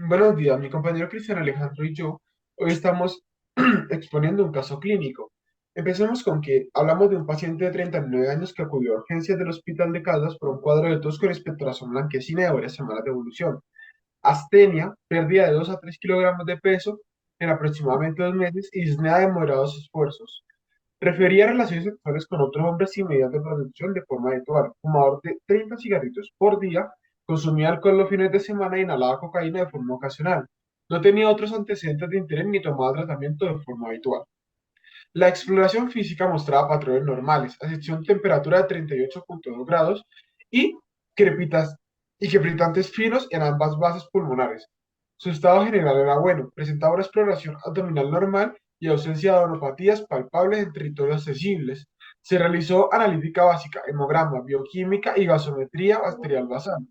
Buenos días, mi compañero Cristian Alejandro y yo hoy estamos exponiendo un caso clínico. Empecemos con que hablamos de un paciente de 39 años que acudió a urgencias del Hospital de Caldas por un cuadro de tos con expectoración blanquecina de varias semanas de evolución. Astenia, pérdida de 2 a 3 kilogramos de peso en aproximadamente 2 meses y disnea de moderados esfuerzos. Prefería relaciones sexuales con otros hombres sin medidas de protección de forma habitual. Fumador de 30 cigarrillos por día, consumía alcohol los fines de semana e inhalaba cocaína de forma ocasional. No tenía otros antecedentes de interés ni tomaba tratamiento de forma habitual. La exploración física mostraba patrones normales, a excepción de temperatura de 38,2 grados y crepitas y crepitantes finos en ambas bases pulmonares. Su estado general era bueno, presentaba una exploración abdominal normal y ausencia de adenopatías palpables en territorios accesibles. Se realizó analítica básica, hemograma, bioquímica y gasometría bacterial basal,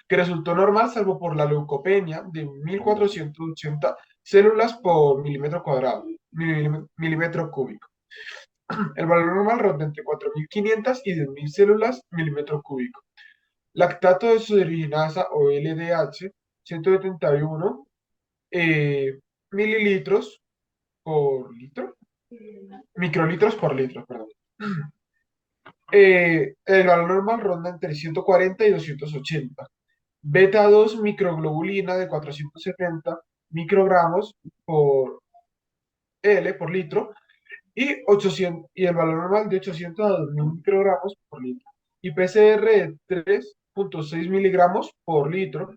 que resultó normal salvo por la leucopenia de 1480 células por milímetro cuadrado, milímetro cúbico. El valor normal ronda entre 4500 y 10.000 células milímetro cúbico. Lactato de sudoriginasa o LDH, 171 mililitros por litro, microlitros por litro, perdón. El valor normal ronda entre 140 y 280. Beta 2 microglobulina de 470 microgramos por L por litro y 800, y el valor normal de 800 a 2000 microgramos por litro. Y PCR de 3,6 miligramos por litro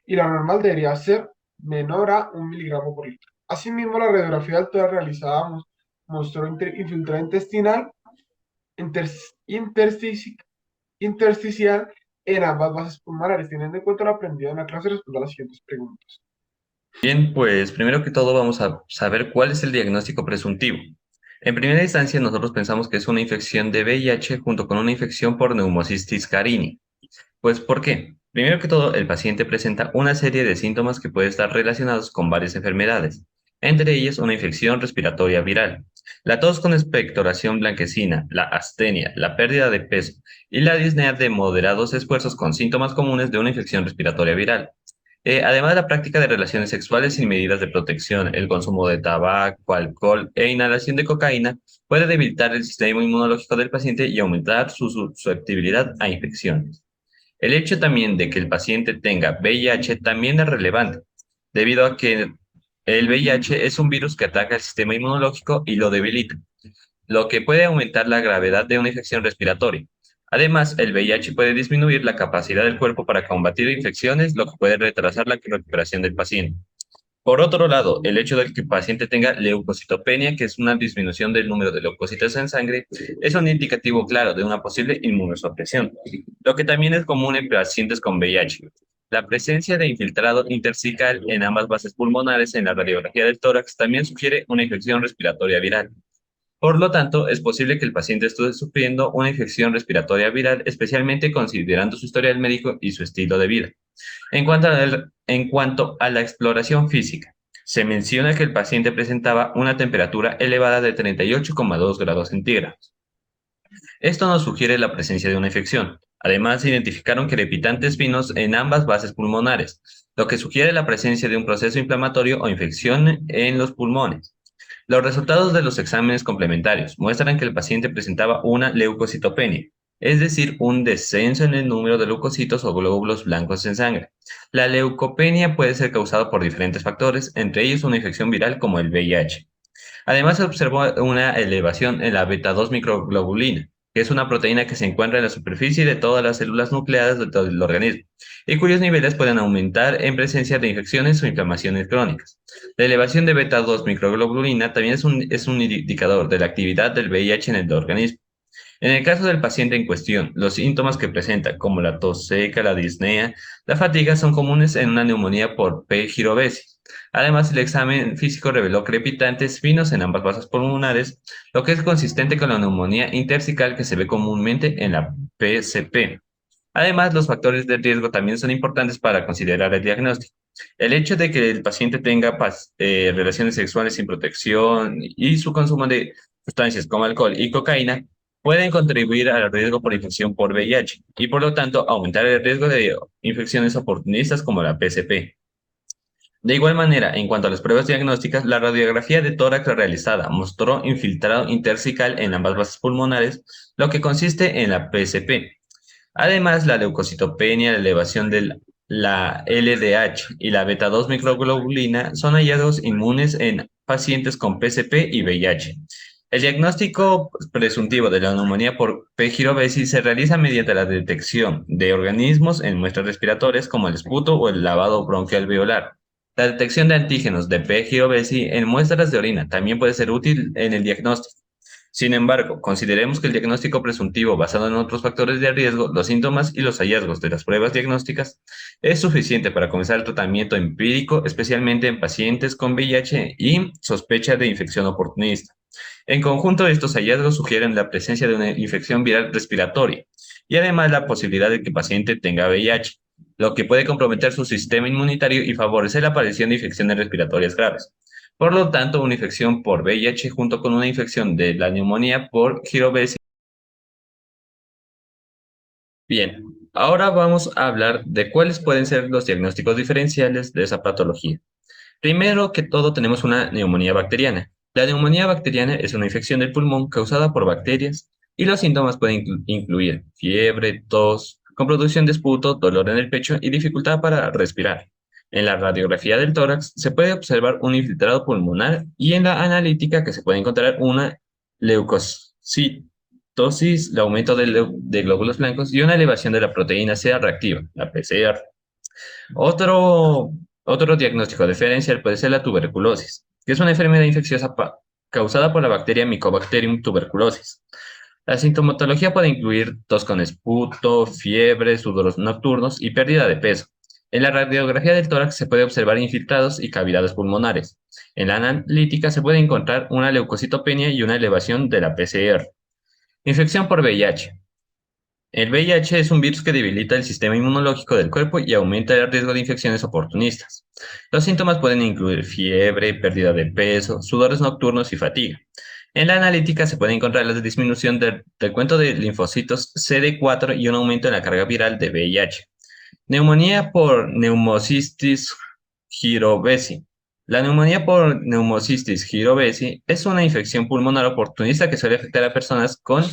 y la normal debería ser menor a 1 miligramo por litro. Asimismo, la radiografía altura realizada mostró infiltrado intestinal inter, interstici- intersticial en ambas bases pulmonares. Teniendo en cuenta lo aprendido en la clase, responda a las siguientes preguntas. Bien, pues primero que todo vamos a saber cuál es el diagnóstico presuntivo. En primera instancia, nosotros pensamos que es una infección de VIH junto con una infección por Pneumocystis carini. Pues, ¿por qué? Primero que todo, el paciente presenta una serie de síntomas que pueden estar relacionados con varias enfermedades, entre ellas una infección respiratoria viral, la tos con expectoración blanquecina, la astenia, la pérdida de peso y la disnea de moderados esfuerzos con síntomas comunes de una infección respiratoria viral. Además de la práctica de relaciones sexuales sin medidas de protección, el consumo de tabaco, alcohol e inhalación de cocaína puede debilitar el sistema inmunológico del paciente y aumentar su susceptibilidad a infecciones. El hecho también de que el paciente tenga VIH también es relevante, debido a que el VIH es un virus que ataca el sistema inmunológico y lo debilita, lo que puede aumentar la gravedad de una infección respiratoria. Además, el VIH puede disminuir la capacidad del cuerpo para combatir infecciones, lo que puede retrasar la recuperación del paciente. Por otro lado, el hecho de que el paciente tenga leucocitopenia, que es una disminución del número de leucocitos en sangre, es un indicativo claro de una posible inmunosupresión, lo que también es común en pacientes con VIH. La presencia de infiltrado intersticial en ambas bases pulmonares en la radiografía del tórax también sugiere una infección respiratoria viral. Por lo tanto, es posible que el paciente esté sufriendo una infección respiratoria viral, especialmente considerando su historial médico y su estilo de vida. En cuanto a la exploración física, se menciona que el paciente presentaba una temperatura elevada de 38,2 grados centígrados. Esto nos sugiere la presencia de una infección. Además, se identificaron crepitantes finos en ambas bases pulmonares, lo que sugiere la presencia de un proceso inflamatorio o infección en los pulmones. Los resultados de los exámenes complementarios muestran que el paciente presentaba una leucocitopenia, es decir, un descenso en el número de leucocitos o glóbulos blancos en sangre. La leucopenia puede ser causada por diferentes factores, entre ellos una infección viral como el VIH. Además, se observó una elevación en la beta 2 microglobulina, que es una proteína que se encuentra en la superficie de todas las células nucleadas de todo el organismo, y cuyos niveles pueden aumentar en presencia de infecciones o inflamaciones crónicas. La elevación de beta 2 microglobulina también es un indicador de la actividad del VIH en el organismo. En el caso del paciente en cuestión, los síntomas que presenta, como la tos seca, la disnea, la fatiga, son comunes en una neumonía por P. girovesi. Además, el examen físico reveló crepitantes finos en ambas basas pulmonares, lo que es consistente con la neumonía intersticial que se ve comúnmente en la PCP. Además, los factores de riesgo también son importantes para considerar el diagnóstico. El hecho de que el paciente tenga relaciones sexuales sin protección y su consumo de sustancias como alcohol y cocaína pueden contribuir al riesgo por infección por VIH y por lo tanto aumentar el riesgo de infecciones oportunistas como la PCP. De igual manera, en cuanto a las pruebas diagnósticas, la radiografía de tórax realizada mostró infiltrado intersticial en ambas vasas pulmonares, lo que consiste en la PSP. Además, la leucocitopenia, la elevación de la LDH y la beta 2 microglobulina son hallazgos inmunes en pacientes con PSP y VIH. El diagnóstico presuntivo de la neumonía por P. giraubesi se realiza mediante la detección de organismos en muestras respiratorias como el esputo o el lavado bronquial alveolar. La detección de antígenos de P. giraubesi en muestras de orina también puede ser útil en el diagnóstico. Sin embargo, consideremos que el diagnóstico presuntivo basado en otros factores de riesgo, los síntomas y los hallazgos de las pruebas diagnósticas es suficiente para comenzar el tratamiento empírico, especialmente en pacientes con VIH y sospecha de infección oportunista. En conjunto, estos hallazgos sugieren la presencia de una infección viral respiratoria y además la posibilidad de que el paciente tenga VIH, lo que puede comprometer su sistema inmunitario y favorecer la aparición de infecciones respiratorias graves. Por lo tanto, una infección por VIH junto con una infección de la neumonía por Girovesi. Bien, ahora vamos a hablar de cuáles pueden ser los diagnósticos diferenciales de esa patología. Primero que todo, tenemos una neumonía bacteriana. La neumonía bacteriana es una infección del pulmón causada por bacterias y los síntomas pueden incluir fiebre, tos, con producción de esputo, dolor en el pecho y dificultad para respirar. En la radiografía del tórax se puede observar un infiltrado pulmonar y en la analítica que se puede encontrar una leucocitosis, el aumento de glóbulos blancos y una elevación de la proteína C reactiva, la PCR. Otro, otro diagnóstico diferencial puede ser la tuberculosis, que es una enfermedad infecciosa causada por la bacteria Mycobacterium tuberculosis. La sintomatología puede incluir tos con esputo, fiebre, sudores nocturnos y pérdida de peso. En la radiografía del tórax se puede observar infiltrados y cavidades pulmonares. En la analítica se puede encontrar una leucocitopenia y una elevación de la PCR. Infección por VIH. El VIH es un virus que debilita el sistema inmunológico del cuerpo y aumenta el riesgo de infecciones oportunistas. Los síntomas pueden incluir fiebre, pérdida de peso, sudores nocturnos y fatiga. En la analítica se puede encontrar la disminución del cuento de linfocitos CD4 y un aumento en la carga viral de VIH. Neumonía por Pneumocystis jirovesi. La neumonía por Pneumocystis jirovesi es una infección pulmonar oportunista que suele afectar a personas con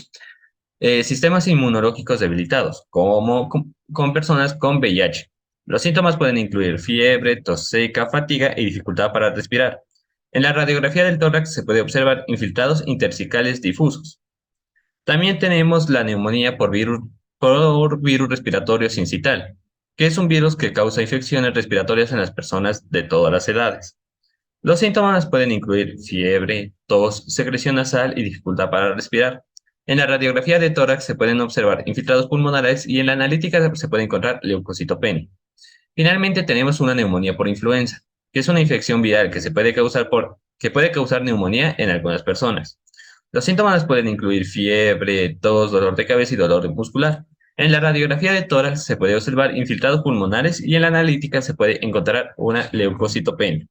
sistemas inmunológicos debilitados, como con personas con VIH. Los síntomas pueden incluir fiebre, tos seca, fatiga y dificultad para respirar. En la radiografía del tórax se puede observar infiltrados intersticiales difusos. También tenemos la neumonía por virus respiratorio sincital, que es un virus que causa infecciones respiratorias en las personas de todas las edades. Los síntomas pueden incluir fiebre, tos, secreción nasal y dificultad para respirar. En la radiografía de tórax se pueden observar infiltrados pulmonares y en la analítica se puede encontrar leucocitopenia. Finalmente tenemos una neumonía por influenza, que es una infección viral que puede causar neumonía en algunas personas. Los síntomas pueden incluir fiebre, tos, dolor de cabeza y dolor muscular. En la radiografía de tórax se puede observar infiltrados pulmonares y en la analítica se puede encontrar una leucocitopenia.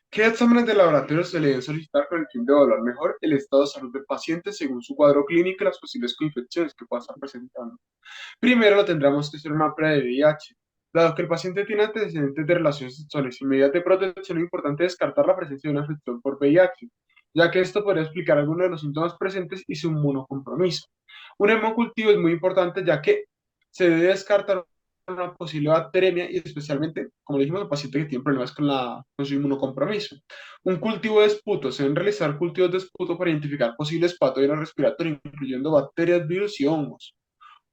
¿Qué exámenes de laboratorio se le deben solicitar con el fin de evaluar mejor el estado de salud del paciente según su cuadro clínico y las posibles coinfecciones que pueda estar presentando? Primero lo tendremos que hacer una prueba de VIH. Dado que el paciente tiene antecedentes de relaciones sexuales y medidas de protección, es importante descartar la presencia de una infección por VIH, ya que esto podría explicar algunos de los síntomas presentes y su inmunocompromiso. Un hemocultivo es muy importante ya que se debe descartar una posible bacteremia y especialmente, como le dijimos, el paciente que tiene problemas con su inmunocompromiso. Un cultivo de esputo. Se deben realizar cultivos de esputo para identificar posibles patógenos respiratorios, incluyendo bacterias, virus y hongos.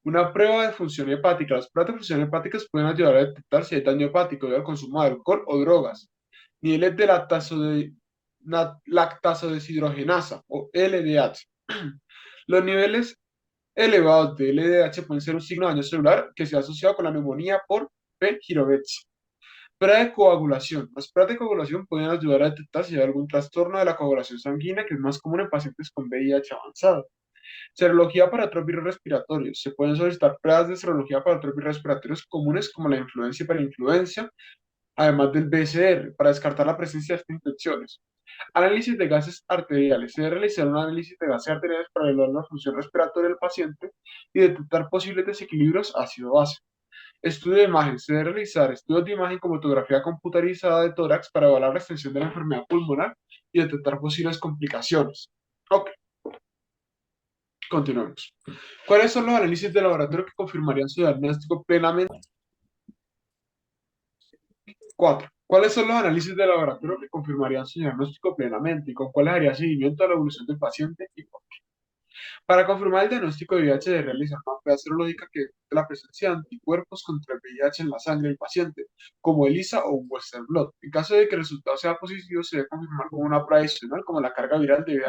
Una prueba de función hepática. Las pruebas de función hepáticas pueden ayudar a detectar si hay daño hepático debido al consumo de alcohol o drogas. Niveles de lactazo deshidrogenasa o LDH. Los niveles elevados de LDH pueden ser un signo de daño celular que se ha asociado con la neumonía por P. giraubesi. Prueba de coagulación. Las pruebas de coagulación pueden ayudar a detectar si hay algún trastorno de la coagulación sanguínea que es más común en pacientes con VIH avanzado. Serología para otros virus respiratorios. Se pueden solicitar pruebas de serología para otros virus respiratorios comunes como la influencia y parainfluencia, además del BCR, para descartar la presencia de estas infecciones. Análisis de gases arteriales. Se debe realizar un análisis de gases arteriales para evaluar la función respiratoria del paciente y detectar posibles desequilibrios ácido-base. Estudio de imagen. Se debe realizar estudios de imagen como tomografía computarizada de tórax para evaluar la extensión de la enfermedad pulmonar y detectar posibles complicaciones. Ok, continuemos. ¿Cuáles son los análisis de laboratorio que confirmarían su diagnóstico plenamente? 4. ¿Cuáles son los análisis de laboratorio que confirmarían su diagnóstico plenamente y con cuáles haría seguimiento a la evolución del paciente y por qué? Para confirmar el diagnóstico de VIH debe realizar una prueba serológica que detecte la presencia de anticuerpos contra el VIH en la sangre del paciente, como ELISA o un Western blot. En caso de que el resultado sea positivo, se debe confirmar con una prueba adicional, como la carga viral de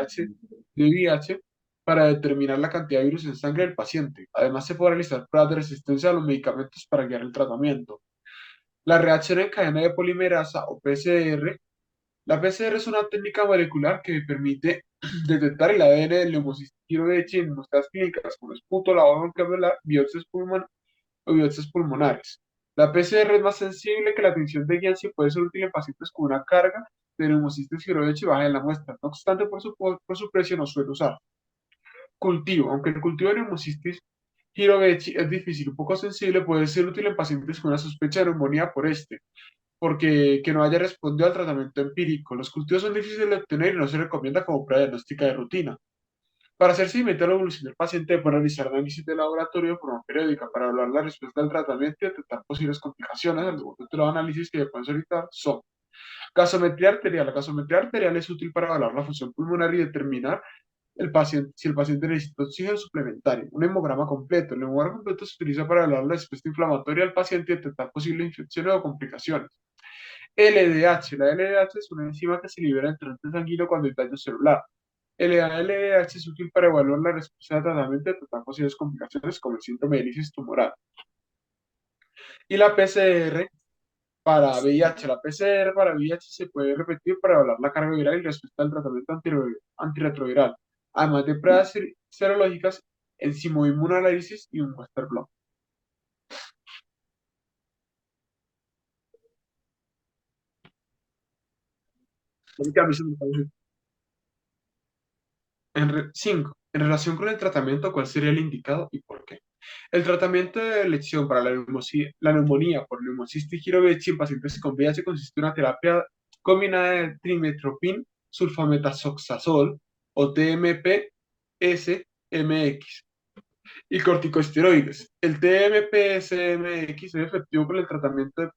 VIH para determinar la cantidad de virus en sangre del paciente. Además, se puede realizar pruebas de resistencia a los medicamentos para guiar el tratamiento. La reacción en cadena de polimerasa o PCR. La PCR es una técnica molecular que permite detectar el ADN del Pneumocystis jirovecii en muestras clínicas como esputo, lavado alveolar, o biopsias pulmonares. La PCR es más sensible que la tinción de Guillain y puede ser útil en pacientes con una carga de Pneumocystis jirovecii baja en la muestra. No obstante, por su precio no suele usar. Cultivo. Aunque el cultivo de Pneumocystis jirovecii es difícil y poco sensible, puede ser útil en pacientes con una sospecha de neumonía por este porque que no haya respondido al tratamiento empírico. Los cultivos son difíciles de obtener y no se recomienda como prueba diagnóstica de rutina. Para hacer seguimiento a la evolución del paciente, puede realizar análisis de laboratorio de forma periódica para evaluar la respuesta al tratamiento y detectar posibles complicaciones. Algunos de los análisis que se pueden solicitar son gasometría arterial. La gasometría arterial es útil para evaluar la función pulmonar y determinar si el paciente necesita oxígeno suplementario. Un hemograma completo. El hemograma completo se utiliza para evaluar la respuesta inflamatoria al paciente y detectar posibles infecciones o complicaciones. LDH. La LDH es una enzima que se libera en torrente sanguíneo cuando hay daño celular. La LDH es útil para evaluar la respuesta al tratamiento y tratar posibles complicaciones como el síndrome de lisis tumoral. Y la PCR para VIH. La PCR para VIH se puede repetir para evaluar la carga viral y respuesta al tratamiento antirretroviral, además de pruebas serológicas, enzimoinmunoanálisis y un Western blot. Cinco. En relación con el tratamiento, ¿cuál sería el indicado y por qué? El tratamiento de elección para la neumonía por neumocistis jirovecii en pacientes con VIH consiste en una terapia combinada de trimetoprim, sulfametazoxazol o TMP-SMX y corticosteroides. El TMP-SMX es efectivo para el tratamiento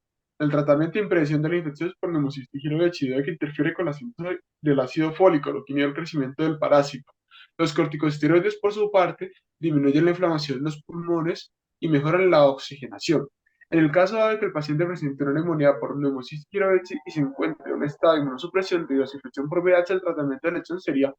y prevención de las infecciones por neumocistis jirovecii, debido a que interfiere con la síntesis del ácido fólico, lo que inhibe el crecimiento del parásito. Los corticosteroides, por su parte, disminuyen la inflamación en los pulmones y mejoran la oxigenación. En el caso de que el paciente presente una neumonía por neumocistis jirovecii y se encuentre en un estado de inmunosupresión debido a su infección por VIH, el tratamiento de elección sería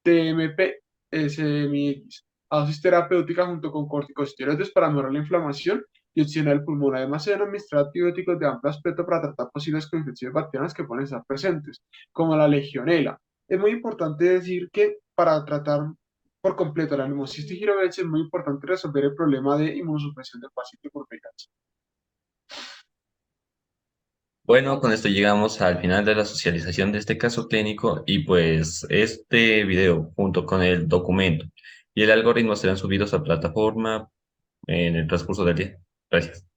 TMP-SMX, a dosis terapéutica junto con corticosteroides para mejorar la inflamación y oxigenar el pulmón. Además, se deben administrar antibióticos de amplio espectro para tratar posibles infecciones bacterianas que pueden estar presentes, como la legionela. Es muy importante decir que para tratar por completo la neumocistis jirovecii es muy importante resolver el problema de inmunosupresión del paciente por VIH. Bueno, con esto llegamos al final de la socialización de este caso clínico y pues este video junto con el documento y el algoritmo serán subidos a plataforma en el transcurso del día. Gracias.